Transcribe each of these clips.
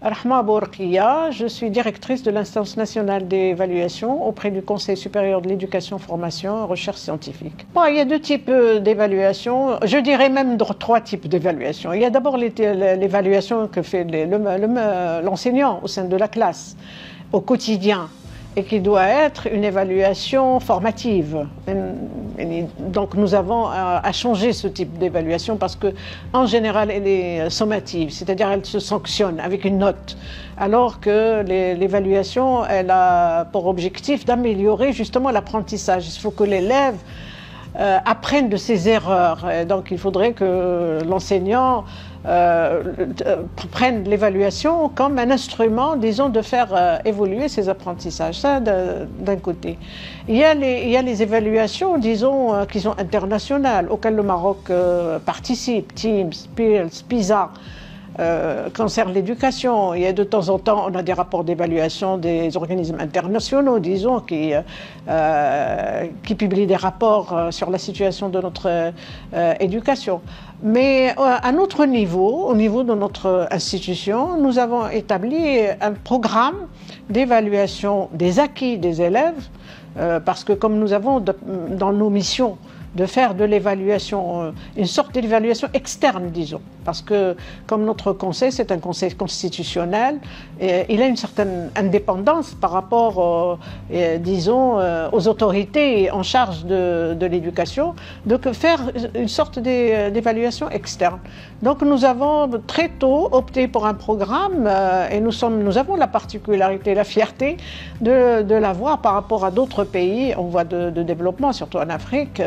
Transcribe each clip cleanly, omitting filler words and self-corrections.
Rahma Bourkia, je suis directrice de l'instance nationale d'évaluation auprès du Conseil supérieur de l'éducation, formation et recherche scientifique. Bon, il y a deux types d'évaluation, je dirais même trois types d'évaluation. Il y a d'abord l'évaluation que fait l'enseignant au sein de la classe, au quotidien, et qui doit être une évaluation formative. Donc nous avons à changer ce type d'évaluation parce qu'en général elle est sommative, c'est-à-dire elle se sanctionne avec une note, alors que l'évaluation elle a pour objectif d'améliorer justement l'apprentissage. Il faut que l'élève apprennent de ses erreurs. Et donc il faudrait que l'enseignant prenne l'évaluation comme un instrument, disons, de faire évoluer ses apprentissages. Ça, d'un côté. Il y a les évaluations, disons, qui sont internationales, auxquelles le Maroc participe, TIMSS, PIRLS, PISA. Concerne l'éducation. Il y a de temps en temps, on a des rapports d'évaluation des organismes internationaux, disons, qui publient des rapports sur la situation de notre éducation. Mais à notre niveau, au niveau de notre institution, nous avons établi un programme d'évaluation des acquis des élèves, parce que comme nous avons dans nos missions de faire de l'évaluation, une sorte d'évaluation externe, disons. Parce que, comme notre conseil, c'est un conseil constitutionnel, et il a une certaine indépendance par rapport, disons, aux autorités en charge de l'éducation, de faire une sorte d'évaluation externe. Donc nous avons très tôt opté pour un programme, et nous avons la particularité, la fierté de l'avoir par rapport à d'autres pays en voie de développement, surtout en Afrique.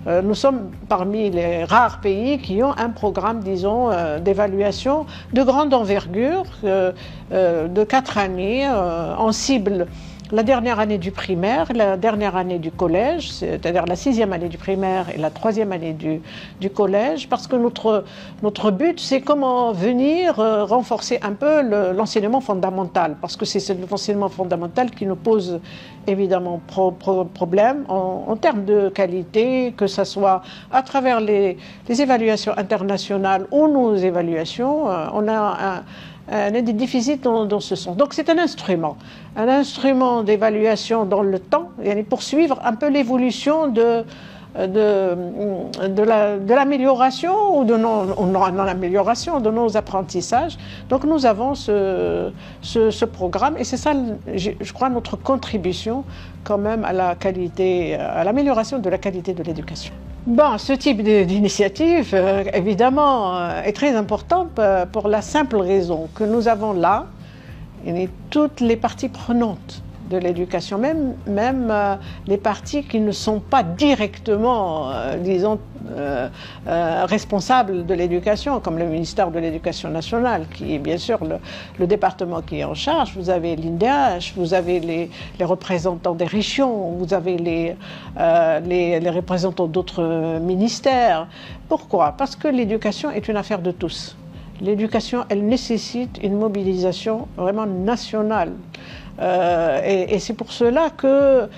Nous sommes parmi les rares pays qui ont un programme, disons, d'évaluation de grande envergure, de 4 années. On cible la dernière année du primaire, la dernière année du collège, c'est-à-dire la 6e année du primaire et la 3e année du collège, parce que notre but, c'est comment venir renforcer un peu l'enseignement fondamental, parce que c'est l'enseignement fondamental qui nous pose évidemment problème en termes de qualité, que ce soit à travers les évaluations internationales ou nos évaluations. On a des déficits dans ce sens. Donc c'est un instrument d'évaluation dans le temps, pour suivre un peu l'évolution de l'amélioration ou de non-amélioration de nos apprentissages. Donc nous avons ce programme et c'est ça, je crois, notre contribution quand même à la qualité, à l'amélioration de la qualité de l'éducation. Bon, ce type d'initiative, évidemment, est très important pour la simple raison que nous avons là toutes les parties prenantes de l'éducation, même les parties qui ne sont pas directement, disons, responsables de l'éducation, comme le ministère de l'Éducation nationale, qui est bien sûr le département qui est en charge. Vous avez l'INDH, vous avez les représentants des régions, vous avez les représentants d'autres ministères. Pourquoi? Parce que l'éducation est une affaire de tous. L'éducation, elle nécessite une mobilisation vraiment nationale. Et c'est pour cela qu'il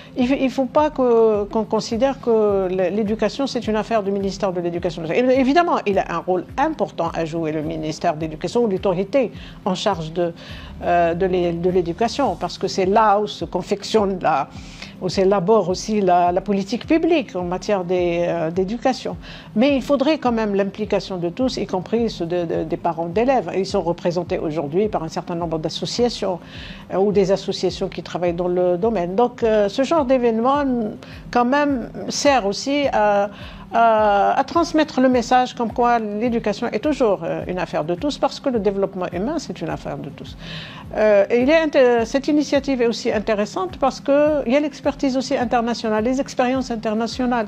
ne faut pas qu'on considère que l'éducation c'est une affaire du ministère de l'Éducation nationale. Évidemment, il a un rôle important à jouer, le ministère de l'Éducation, ou l'autorité en charge de l'éducation, parce que c'est là où se confectionne où s'élabore aussi la politique publique en matière d'éducation. Mais il faudrait quand même l'implication de tous, y compris ceux des parents d'élèves. Ils sont représentés aujourd'hui par un certain nombre d'associations ou des associations qui travaillent dans le domaine. Donc ce genre d'événement quand même sert aussi à transmettre le message comme quoi l'éducation est toujours une affaire de tous, parce que le développement humain c'est une affaire de tous. Cette initiative est aussi intéressante parce qu'il y a l'expertise aussi internationale. Les expériences internationales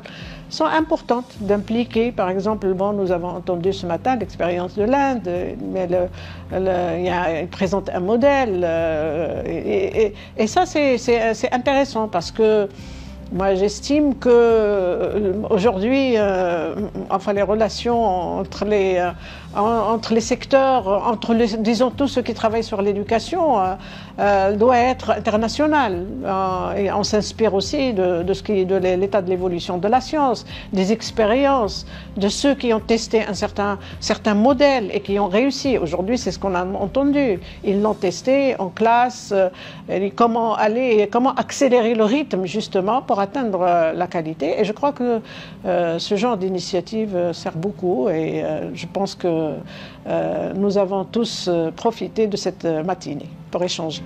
sont importantes d'impliquer. Par exemple, nous avons entendu ce matin l'expérience de l'Inde, mais il présente un modèle. Et ça, c'est intéressant parce que Moi, j'estime que aujourd'hui, enfin, les relations entre les secteurs, disons tous ceux qui travaillent sur l'éducation, doit être internationale. Et on s'inspire aussi de l'état de l'évolution de la science, des expériences, de ceux qui ont testé certains modèles et qui ont réussi. Aujourd'hui, c'est ce qu'on a entendu. Ils l'ont testé en classe, comment accélérer le rythme justement pour atteindre la qualité. Et je crois que ce genre d'initiative sert beaucoup et je pense que nous avons tous profité de cette matinée pour échanger.